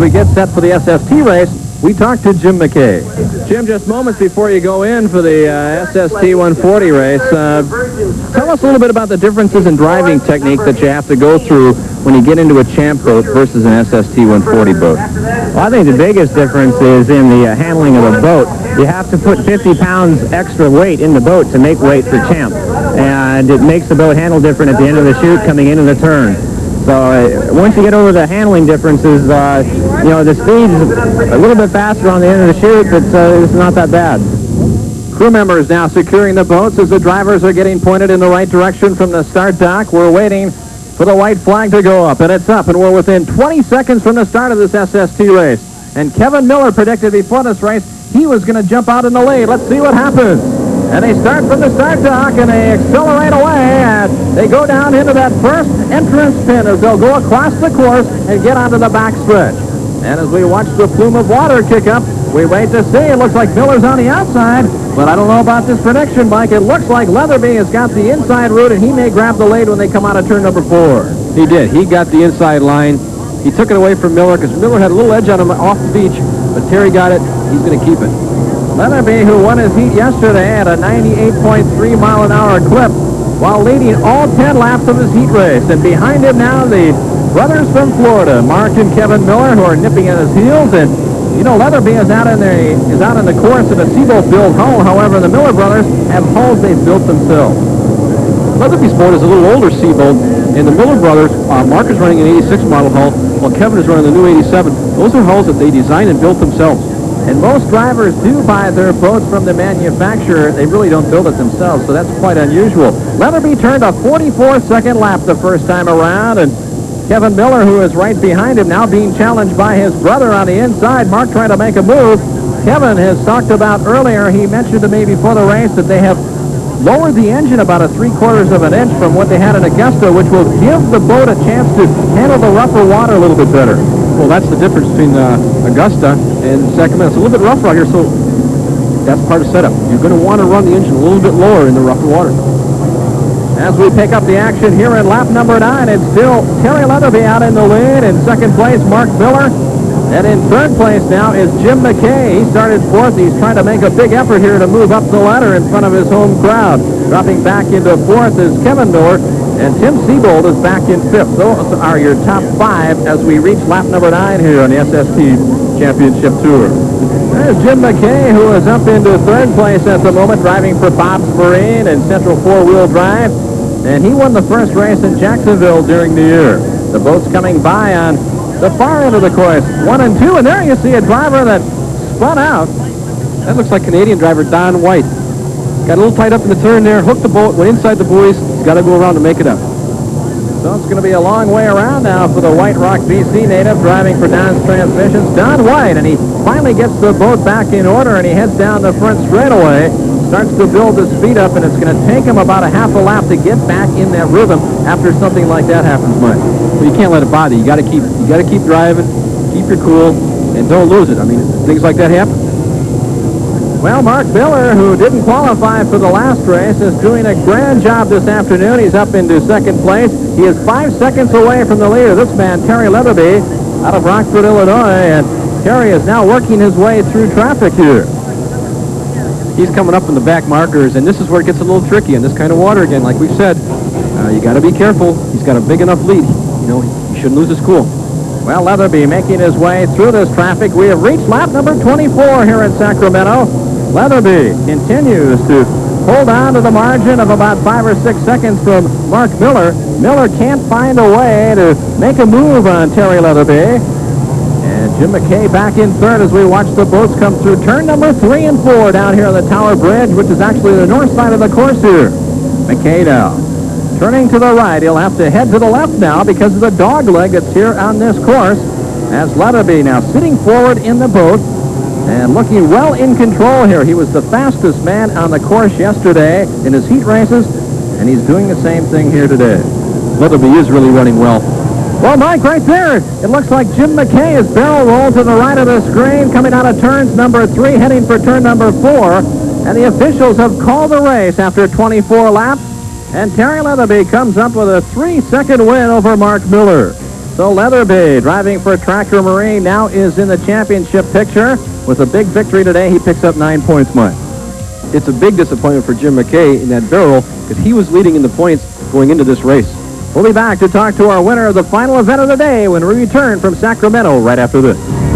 we get set for the SST race, we talk to Jim McKay. Jim, just moments before you go in for the SST 140 race, tell us a little bit about the differences in driving technique that you have to go through when you get into a champ boat versus an SST 140 boat. Well, I think the biggest difference is in the handling of the boat. You have to put 50 pounds extra weight in the boat to make weight for champ, and it makes the boat handle different at the end of the chute coming into the turn. So once you get over the handling differences, the speed's a little bit faster on the end of the chute, but it's not that bad. Crew members now securing the boats as the drivers are getting pointed in the right direction from the start dock. We're waiting for the white flag to go up, and it's up, and we're within 20 seconds from the start of this SST race. And Kevin Miller predicted before this race he was going to jump out in the lead. Let's see what happens. And they start from the start dock, and they accelerate away, and they go down into that first entrance pin as they'll go across the course and get onto the back stretch. And as we watch the plume of water kick up, we wait to see. It looks like Miller's on the outside, but I don't know about this prediction, Mike. It looks like Leatherby has got the inside route, and he may grab the lead when they come out of turn number 4. He did. He got the inside line. He took it away from Miller because Miller had a little edge on him off the beach, but Terry got it. He's going to keep it. Leatherby, who won his heat yesterday at a 98.3 mile an hour clip, while leading all 10 laps of his heat race. And behind him now, the brothers from Florida, Mark and Kevin Miller, who are nipping at his heels. And Leatherby is out in the course of a Seabolt built hull. However, the Miller brothers have hulls they've built themselves. Leatherby's boat is a little older Seabolt, and the Miller brothers, Mark is running an 86 model hull, while Kevin is running the new 87. Those are hulls that they designed and built themselves. And most drivers do buy their boats from the manufacturer. They really don't build it themselves, so that's quite unusual. Leatherby turned a 44-second lap the first time around, and Kevin Miller, who is right behind him, now being challenged by his brother on the inside. Mark trying to make a move. Kevin has talked about earlier, he mentioned to me before the race that they have lowered the engine about a 3/4 of an inch from what they had in Augusta, which will give the boat a chance to handle the rougher water a little bit better. Well, that's the difference between Augusta and Sacramento. It's a little bit rougher out here, so that's part of setup. You're going to want to run the engine a little bit lower in the rougher water. As we pick up the action here in lap number 9, it's still Terry Leatherby out in the lead. In second place, Mark Miller. And in third place now is Jim McKay. He started fourth. He's trying to make a big effort here to move up the ladder in front of his home crowd. Dropping back into fourth is Kevin Miller. And Tim Seabolt is back in fifth. Those are your top 5 as we reach lap number 9 here on the SST Championship Tour. There's Jim McKay, who is up into third place at the moment, driving for Bob's Marine and Central 4-wheel drive. And he won the first race in Jacksonville during the year. The boat's coming by on the far end of the course, 1 and 2. And there you see a driver that spun out. That looks like Canadian driver Don White. Got a little tight up in the turn there, hooked the boat, went inside the buoys. He's got to go around to make it up. So it's going to be a long way around now for the White Rock, BC native driving for Don's Transmissions, Don White. And he finally gets the boat back in order, and he heads down the front straightaway, starts to build the speed up, and it's going to take him about a half a lap to get back in that rhythm after something like that happens, Mike. Well, you can't let it bother you. You got to keep driving, keep your cool, and don't lose it. I mean, things like that happen. Well, Mark Miller, who didn't qualify for the last race, is doing a grand job this afternoon. He's up into second place. He is 5 seconds away from the leader, this man, Terry Leatherby, out of Rockford, Illinois. And Terry is now working his way through traffic here. He's coming up in the back markers, and this is where it gets a little tricky in this kind of water again. Like we've said, you got to be careful. He's got a big enough lead. He shouldn't lose his cool. Well, Leatherby making his way through this traffic. We have reached lap number 24 here in Sacramento. Leatherby continues to hold on to the margin of about 5 or 6 seconds from Mark Miller. Miller can't find a way to make a move on Terry Leatherby. And Jim McKay back in third as we watch the boats come through turn number 3 and 4 down here on the Tower Bridge, which is actually the north side of the course here. McKay now turning to the right. He'll have to head to the left now because of the dog leg that's here on this course. As Leatherby now sitting forward in the boat and looking well in control here. He was the fastest man on the course yesterday in his heat races, and he's doing the same thing here today. Leatherby is really running well. Well, Mike, right there, it looks like Jim McKay is barrel rolled to the right of the screen, coming out of turns number 3, heading for turn number 4. And the officials have called the race after 24 laps. And Terry Leatherby comes up with a 3-second win over Mark Miller. So Leatherby, driving for Tractor Marine, now is in the championship picture. With a big victory today, he picks up 9 points, Mike. It's a big disappointment for Jim McKay in that barrel because he was leading in the points going into this race. We'll be back to talk to our winner of the final event of the day when we return from Sacramento right after this.